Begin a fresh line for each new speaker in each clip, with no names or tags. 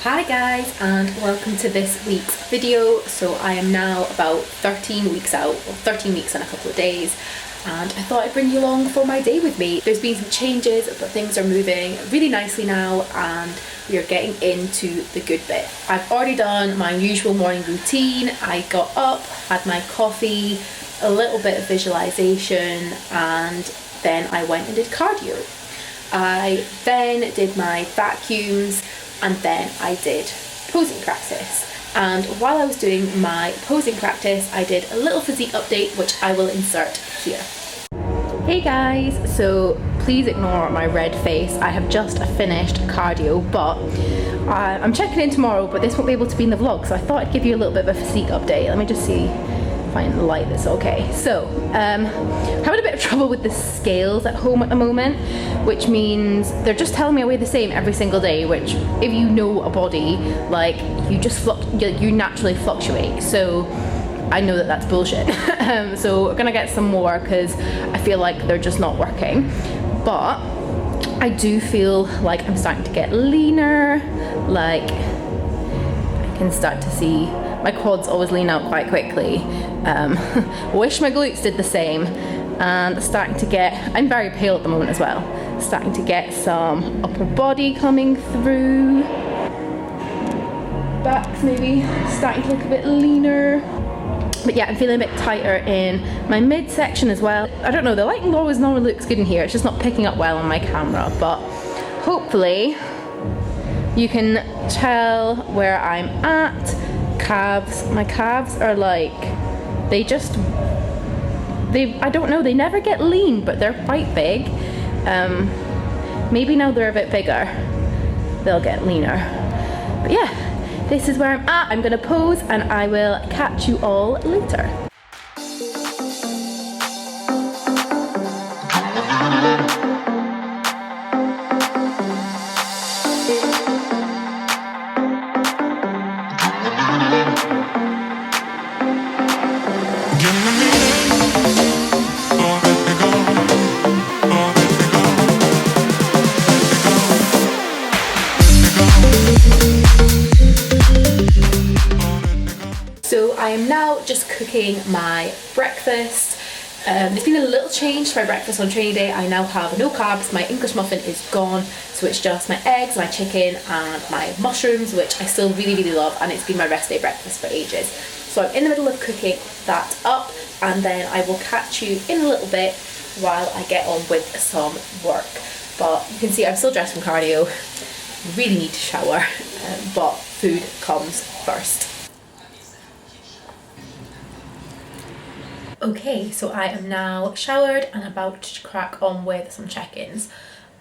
Hi guys, and welcome to this week's video. So I am now about 13 weeks out, or 13 weeks and a couple of days, and I thought I'd bring you along for my day with me. There's been some changes, but things are moving really nicely now and we are getting into the good bit. I've already done my usual morning routine. I got up, had my coffee, a little bit of visualization, and then I went and did cardio. I then did my vacuums, and then I did posing practice. And while I was doing my posing practice, I did a little physique update, which I will insert here. Hey guys, so please ignore my red face. I have just finished cardio, but I'm checking in tomorrow, but this won't be able to be in the vlog, so I thought I'd give you a little bit of a physique update. Let me just see. Find the light that's okay. So having a bit of trouble with the scales at home at the moment, which means they're just telling me I weigh the same every single day, which if you know a body, like you naturally fluctuate. So I know that that's bullshit. So we're gonna get some more because I feel like they're just not working, but I do feel like I'm starting to get leaner. Like I can start to see my quads always lean out quite quickly. Wish my glutes did the same. And starting to get, I'm very pale at the moment as well, starting to get some upper body coming through. Backs maybe starting to look a bit leaner. But yeah, I'm feeling a bit tighter in my midsection as well. I don't know, the lighting always normally looks good in here. It's just not picking up well on my camera, but hopefully you can tell where I'm at. Calves, my calves are like, I don't know, they never get lean, but they're quite big. Maybe now they're a bit bigger, they'll get leaner. But yeah, this is where I'm at. I'm gonna pose and I will catch you all later. So I am now just cooking my breakfast. There's been a little change to my breakfast on training day. I now have no carbs. My English muffin is gone, so it's just my eggs, my chicken and my mushrooms, which I still really love, and it's been my rest day breakfast for ages. So I'm in the middle of cooking that up, and then I will catch you in a little bit while I get on with some work. But you can see I'm still dressed from cardio. Really need to shower, but food comes first. Okay, so I am now showered and about to crack on with some check-ins.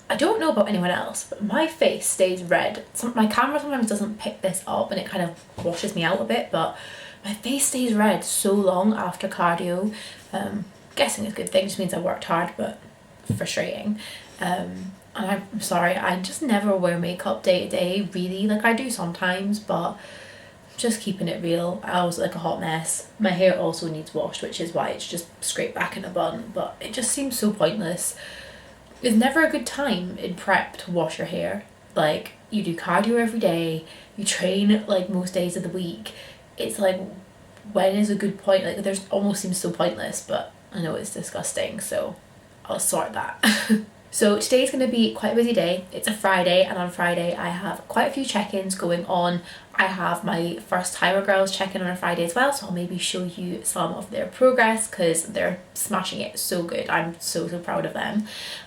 I don't know about anyone else, but my face stays red. My camera sometimes doesn't pick this up and it kind of washes me out a bit, but my face stays red so long after cardio. Guessing it's a good thing, just means I worked hard, but frustrating. And I'm sorry, I just never wear makeup day to day, really. Like I do sometimes, but just keeping it real. I always look like a hot mess. My hair also needs washed, which is why it's just scraped back in a bun, but it just seems so pointless. It's never a good time in prep to wash your hair. Like, you do cardio every day, you train like most days of the week. It's like, when is a good point? Like, there's almost seems so pointless, but I know it's disgusting, so I'll sort that. So today's going to be quite a busy day. It's a Friday, and on Friday I have quite a few check-ins going on. I have my first Tyra girls check-in on a Friday as well, so I'll maybe show you some of their progress because they're smashing it so good. I'm so proud of them.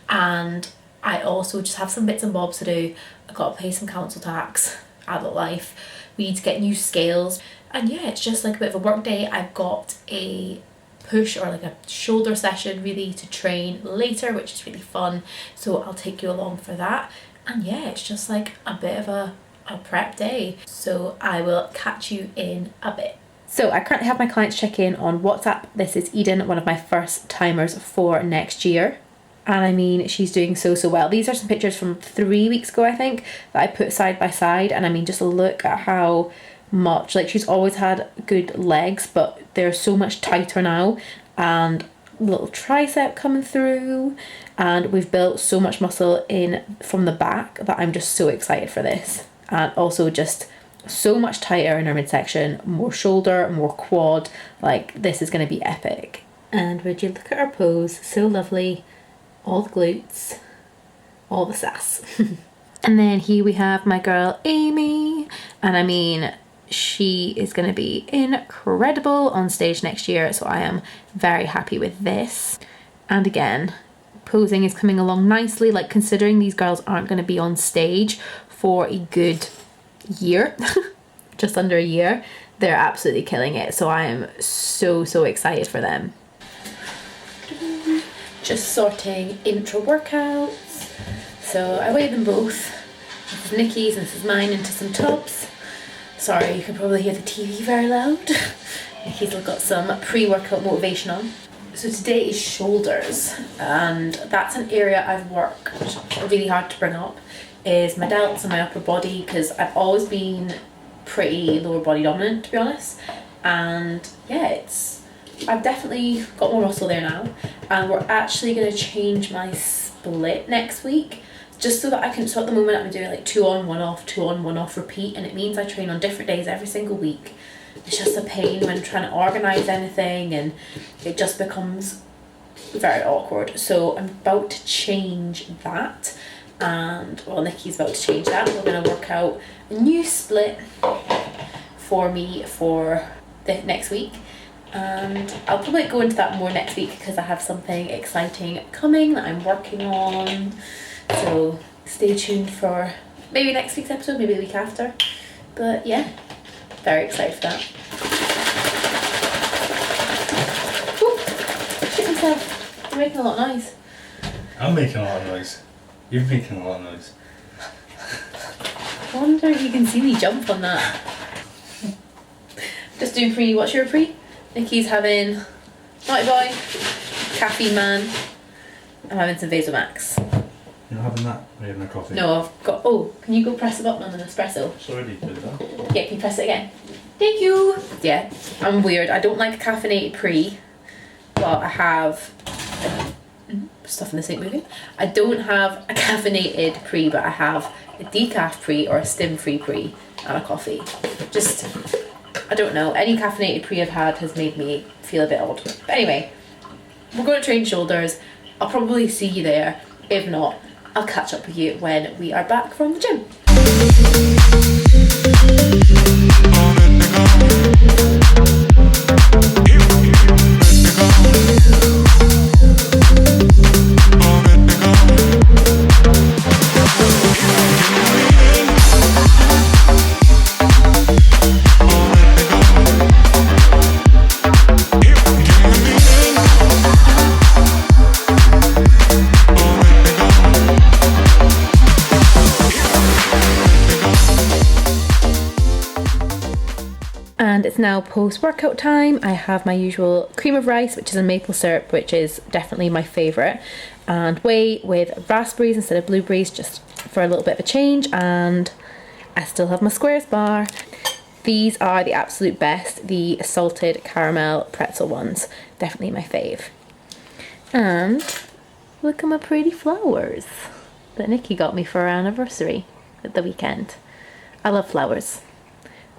And I also just have some bits and bobs to do. I've got to pay some council tax, adult life. We need to get new scales. And yeah, it's just like a bit of a work day. I've got a push or like a shoulder session really to train later, which is really fun, so I'll take you along for that. And yeah, it's just like a bit of a prep day, so I will catch you in a bit. So I currently have my clients check in on WhatsApp. This is Eden, one of my first timers for next year, and I mean, she's doing so well. These are some pictures from 3 weeks ago, I think, that I put side by side, and I mean, just look at how much, like, she's always had good legs, but they're so much tighter now, and little tricep coming through, and we've built so much muscle in from the back that I'm just so excited for this. and also just so much tighter in our midsection, more shoulder, more quad. Like, this is going to be epic. And would you look at our pose, so lovely, all the glutes, all the sass. And then here we have my girl Amy, and I mean, she is going to be incredible on stage next year, so I am very happy with this. And again, posing is coming along nicely, like considering these girls aren't going to be on stage for a good year, just under a year, they're absolutely killing it, so I am so excited for them. Just sorting intro workouts. So I weighed them both. This is Nikki's and this is mine into some tubs. Sorry, you can probably hear the TV very loud. Nikki's got some pre-workout motivation on. So today is shoulders, and that's an area I've worked really hard to bring up, is my delts and my upper body, because I've always been pretty lower body dominant, to be honest. And yeah, I've definitely got more muscle there now, and we're actually going to change my split next week, just so that I can, so at the moment I'm doing like 2 on 1 off, 2 on 1 off repeat, and it means I train on different days every single week. It's just a pain when trying to organise anything, and it just becomes very awkward. So I'm about to change that, and well, Nikki's about to change that. We're going to work out a new split for me for the next week, and I'll probably go into that more next week because I have something exciting coming that I'm working on. So stay tuned for maybe next week's episode, maybe the week after. But yeah, very excited for that. Ooh, shit myself. I'm making a lot of noise.
I'm making a lot of noise. You're making a lot of noise.
I wonder if you can see me jump on that. Just doing pre. What's your pre? Nikki's having Naughty Boy, Caffeine Man. I'm having some Vasomax.
You're not having that? Are you having a coffee?
No, I've got. Oh, can you go press the button on an espresso?
It's already did that.
Yeah, can you press it again? Thank you. Yeah, I'm weird. I don't like a caffeinated pre, but I have stuff in the sink moving. I don't have a caffeinated pre, but I have a decaf pre or a stim-free pre and a coffee. Just, I don't know. Any caffeinated pre I've had has made me feel a bit odd. But anyway, we're going to train shoulders. I'll probably see you there. If not, I'll catch up with you when we are back from the gym. And it's now post-workout time. I have my usual cream of rice, which is a maple syrup, which is definitely my favourite, and whey with raspberries instead of blueberries, just for a little bit of a change. And I still have my squares bar. These are the absolute best, the salted caramel pretzel ones, definitely my fave. And look at my pretty flowers that Nikki got me for our anniversary at the weekend. I love flowers,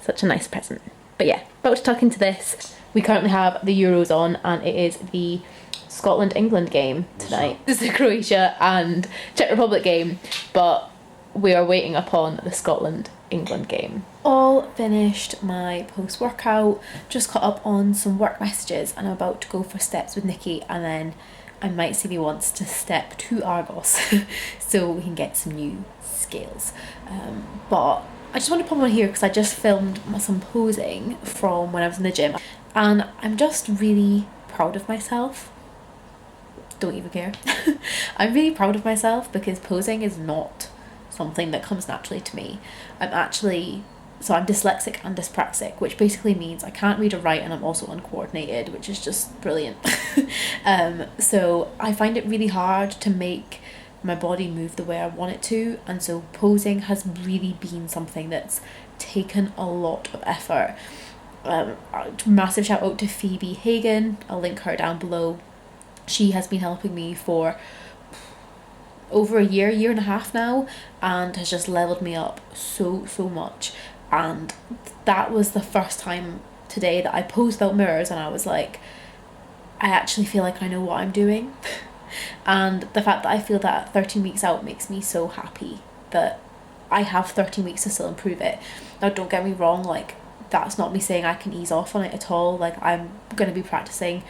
such a nice present. But yeah, about to tuck into this. We currently have the Euros on, and it is the Scotland-England game tonight. This is the Croatia and Czech Republic game, but we are waiting upon the Scotland-England game. All finished my post-workout, just caught up on some work messages, and I'm about to go for steps with Nikki, and then I might see if he wants to step to Argos so we can get some new scales. But I just want to pop on here because I just filmed some posing from when I was in the gym, and I'm just really proud of myself. Don't even care. I'm really proud of myself because posing is not something that comes naturally to me. I'm dyslexic and dyspraxic, which basically means I can't read or write, and I'm also uncoordinated, which is just brilliant. So I find it really hard to make my body move the way I want it to, and so posing has really been something that's taken a lot of effort. Massive shout out to Phoebe Hagan, I'll link her down below. She has been helping me for over a year and a half now, and has just leveled me up so much. And that was the first time today that I posed without mirrors, and I was like, I actually feel like I know what I'm doing. And the fact that I feel that 13 weeks out makes me so happy that I have 13 weeks to still improve it. Now, don't get me wrong, like, that's not me saying I can ease off on it at all. Like, I'm going to be practicing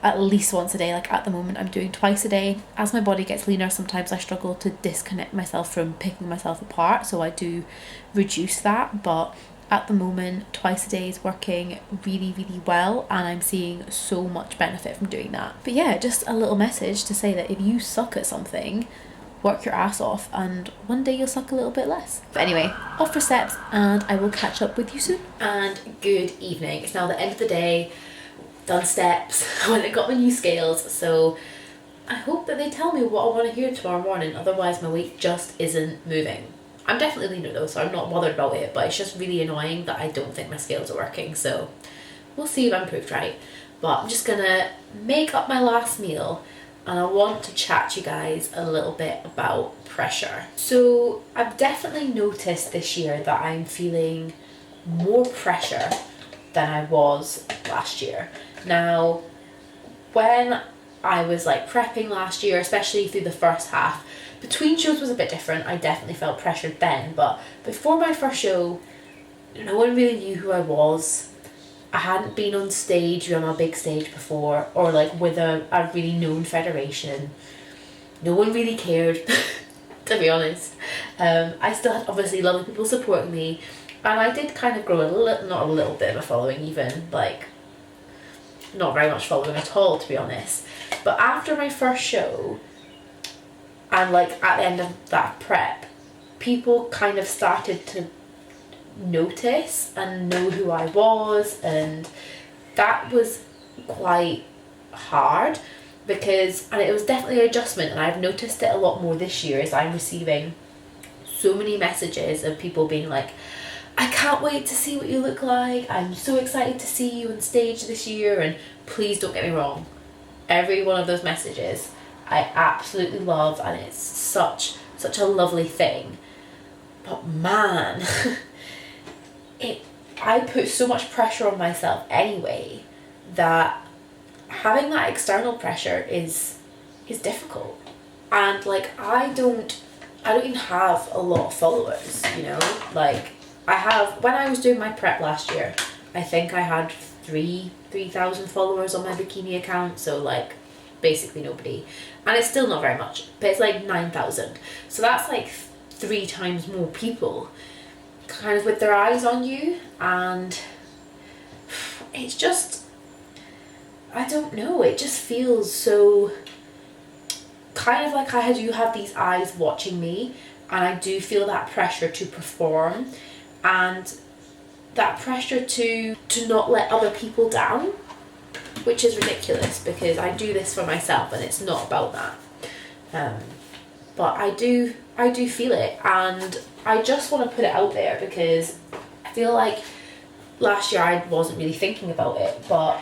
at least once a day. Like, at the moment I'm doing twice a day. As my body gets leaner, sometimes I struggle to disconnect myself from picking myself apart, so I do reduce that, but at the moment twice a day is working really well, and I'm seeing so much benefit from doing that. But yeah, just a little message to say that if you suck at something, work your ass off, and one day you'll suck a little bit less. But anyway, off for steps, and I will catch up with you soon. And good evening. It's now the end of the day. Done steps. I went and got my new scales, so I hope that they tell me what I want to hear tomorrow morning, otherwise my weight just isn't moving. I'm definitely leaner though, so I'm not bothered about it, but it's just really annoying that I don't think my scales are working, so we'll see if I'm proved right. But I'm just gonna make up my last meal, and I want to chat to you guys a little bit about pressure. So I've definitely noticed this year that I'm feeling more pressure than I was last year. Now, when I was like prepping last year, especially through the first half, between shows was a bit different. I definitely felt pressured then, but before my first show, no one really knew who I was. I hadn't been on stage, on a big stage before, or like with a really known federation. No one really cared, to be honest. I still had obviously lovely people supporting me, and I did kind of grow not a little bit of a following even, like not very much following at all, to be honest. But after my first show, and like at the end of that prep, people kind of started to notice and know who I was, and that was quite hard because, and it was definitely an adjustment, and I've noticed it a lot more this year as I'm receiving so many messages of people being like, I can't wait to see what you look like, I'm so excited to see you on stage this year. And please don't get me wrong, every one of those messages I absolutely love, and it's such a lovely thing. But man, I put so much pressure on myself anyway that having that external pressure is difficult. And like I don't even have a lot of followers, you know? Like I have, when I was doing my prep last year, I think I had 3,000 followers on my bikini account, so like basically nobody. And it's still not very much, but it's like 9,000. So that's like 3 times more people kind of with their eyes on you, and it's just, I don't know, it just feels so kind of like I do have these eyes watching me, and I do feel that pressure to perform and that pressure to not let other people down, which is ridiculous because I do this for myself and it's not about that. But I do feel it, and I just want to put it out there because I feel like last year I wasn't really thinking about it, but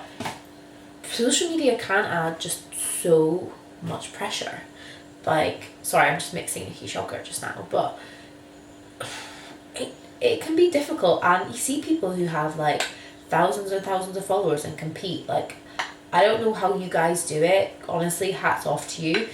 social media can add just so much pressure. Like, sorry, I'm just mixing a huge yogurt just now, but it can be difficult, and you see people who have like thousands and thousands of followers and compete. Like, I don't know how you guys do it, honestly, hats off to you.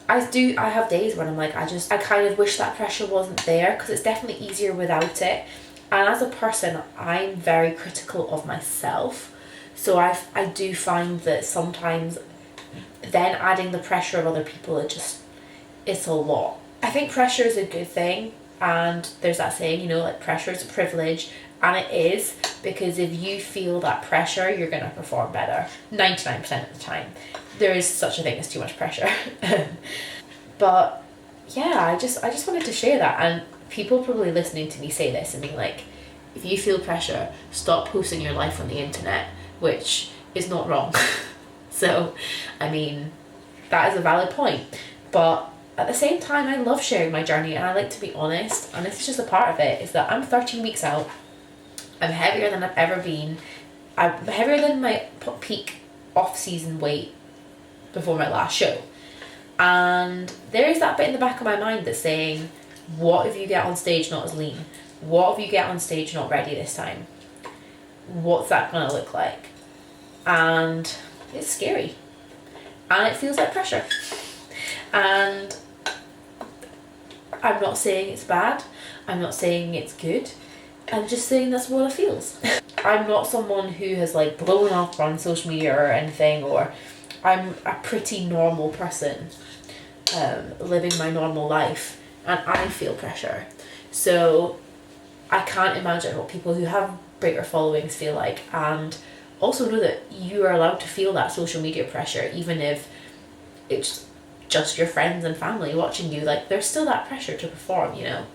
I have days when I'm like, I kind of wish that pressure wasn't there, because it's definitely easier without it. And as a person, I'm very critical of myself, so I do find that sometimes then adding the pressure of other people, it's a lot. I think pressure is a good thing, and there's that saying, you know, like pressure is a privilege, and it is, because if you feel that pressure, you're going to perform better 99% of the time. There is such a thing as too much pressure. But yeah, I just wanted to share that, and people probably listening to me say this and being like, if you feel pressure, stop posting your life on the internet, which is not wrong. So, I mean, that is a valid point, but at the same time, I love sharing my journey, and I like to be honest, and this is just a part of it, is that I'm 13 weeks out. I'm heavier than I've ever been. I'm heavier than my peak off-season weight before my last show. And there is that bit in the back of my mind that's saying, what if you get on stage not as lean? What if you get on stage not ready this time? What's that gonna look like? And it's scary. And it feels like pressure. And I'm not saying it's bad. I'm not saying it's good. I'm just saying that's what it feels. I'm not someone who has like blown up on social media or anything, or I'm a pretty normal person living my normal life, and I feel pressure. So I can't imagine what people who have bigger followings feel like, and also know that you are allowed to feel that social media pressure, even if it's just your friends and family watching you. Like, there's still that pressure to perform, you know.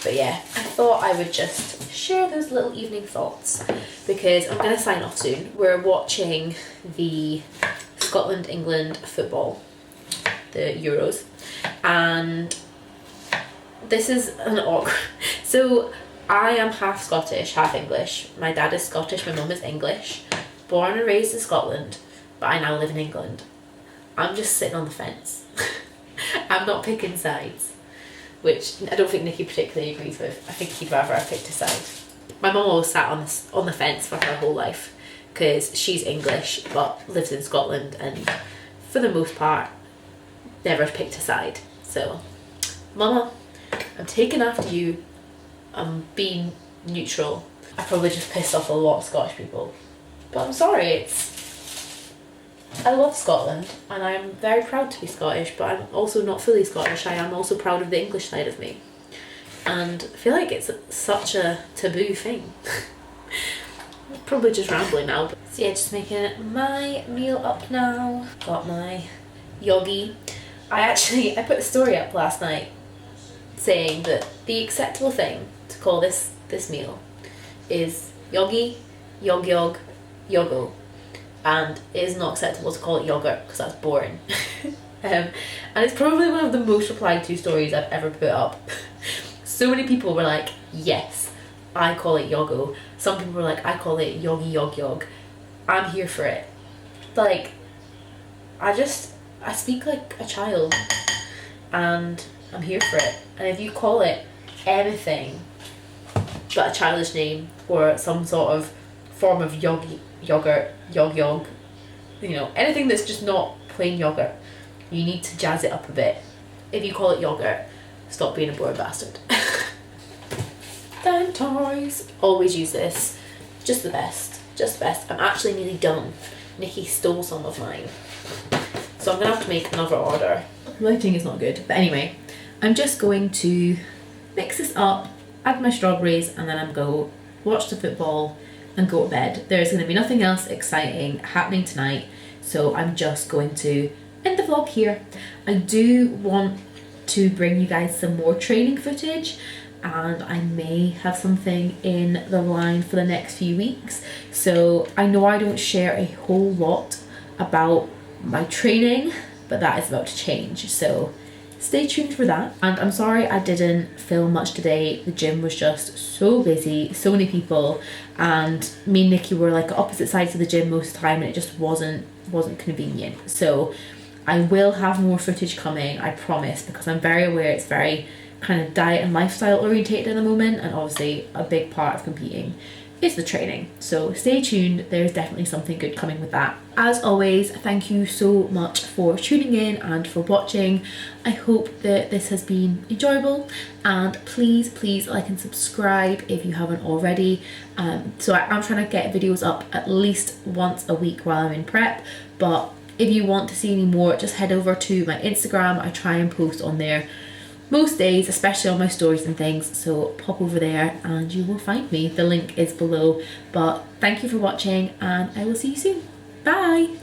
But yeah, I thought I would just share those little evening thoughts, because I'm gonna sign off soon. We're watching the Scotland-England football, the Euros, and this is an awkward... So I am half Scottish, half English. My dad is Scottish, my mum is English. Born and raised in Scotland, but I now live in England. I'm just sitting on the fence. I'm not picking sides, which I don't think Nikki particularly agrees with. I think he'd rather I picked a side. My mum always sat on the fence for her whole life, because she's English but lives in Scotland, and for the most part never picked a side. So, Mama, I'm taking after you. I'm being neutral. I probably just pissed off a lot of Scottish people, but I'm sorry. I love Scotland and I'm very proud to be Scottish, but I'm also not fully Scottish. I am also proud of the English side of me, and I feel like it's such a taboo thing. I'm probably just rambling now. So yeah, just making my meal up now. Got my yogi. I put a story up last night saying that the acceptable thing to call this meal is yogi, yog, yogo. And it is not acceptable to call it yogurt, because that's boring. And it's probably one of the most replied to stories I've ever put up. So many people were like, yes, I call it yogo. Some people were like, I call it yogi yog. I'm here for it. Like, I speak like a child, and I'm here for it. And if you call it anything but a childish name, or some sort of form of yogurt, yog, you know, anything that's just not plain yogurt, you need to jazz it up a bit. If you call it yogurt, stop being a boring bastard. Then toys. Always use this. Just the best. I'm actually nearly done. Nikki stole some of mine, so I'm gonna have to make another order. Lighting is not good, but anyway, I'm just going to mix this up, add my strawberries, and then I'm going to watch the football and go to bed. There's going to be nothing else exciting happening tonight, so I'm just going to end the vlog here. I do want to bring you guys some more training footage, and I may have something in the line for the next few weeks. So I know I don't share a whole lot about my training, but that is about to change, so stay tuned for that. And I'm sorry I didn't film much today. The gym was just so busy, so many people, and me and Nikki were like opposite sides of the gym most of the time, and it just wasn't convenient. So I will have more footage coming, I promise, because I'm very aware it's very kind of diet and lifestyle orientated at the moment, and obviously a big part of competing is the training. So stay tuned, there's definitely something good coming with that. As always, thank you so much for tuning in and for watching. I hope that this has been enjoyable, and please like and subscribe if you haven't already. So I'm trying to get videos up at least once a week while I'm in prep, but if you want to see any more, just head over to my Instagram. I try and post on there most days, especially on my stories and things, so pop over there and you will find me. The link is below. But thank you for watching, and I will see you soon. Bye!